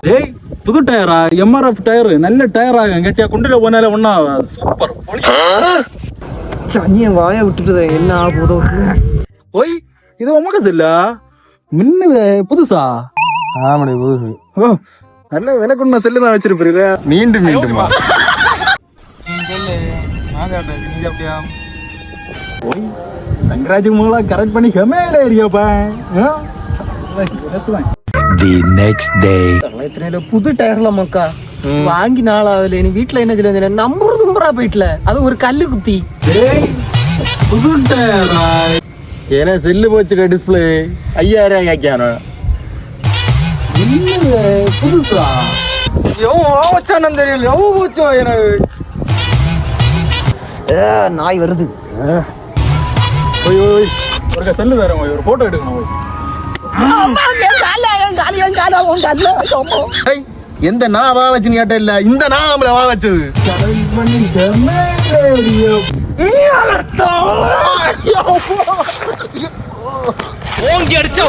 டேய் புது டயரா? MRF tyre, நல்ல டயரா. கெட்டியா குண்டில போனால ஒண்ணா சூப்பர். சனியை வாய விட்டுட்டு என்ன ஆகுதோ. ஓய் இது உமக்கு இல்ல மின்னுது புதுசா? ஆமாடி புதுசு. ஓ நல்ல விலைக்குண்ண செல்லு தான் வச்சிருப்பீங்க. மீண்டும் மீண்டுமா ஓய் தங்கராஜ் மூலா கரெக்ட் பண்ணி கமேல ஏரியாப்பா. The next day. புது டயர்ல மக்கா வாங்கி நாளாவில நீ வீட்டுல என்ன சொல்ல நம்புறது நம்புறா போயிட்டுல அது ஒரு கல்லு குத்தி. புது டயரா? ஏன்னா செல்லு போச்சுக்க டிஸ்பிளே 5000 கேட்கானோ. புதுசா? எவ்வளோ வச்சானு தெரியல. எவ்வளோ போச்சோ எனக்கு. நாய் வருது. ஓய் ஓய் ஒரு செல்லு தரேன். ஒரு போட்டோ எடுக்கணும். எந்த நான் வா வச்சு கேட்ட இல்ல, இந்த நான் நம்மள வா வச்சது. ஓங்கி அடிச்சா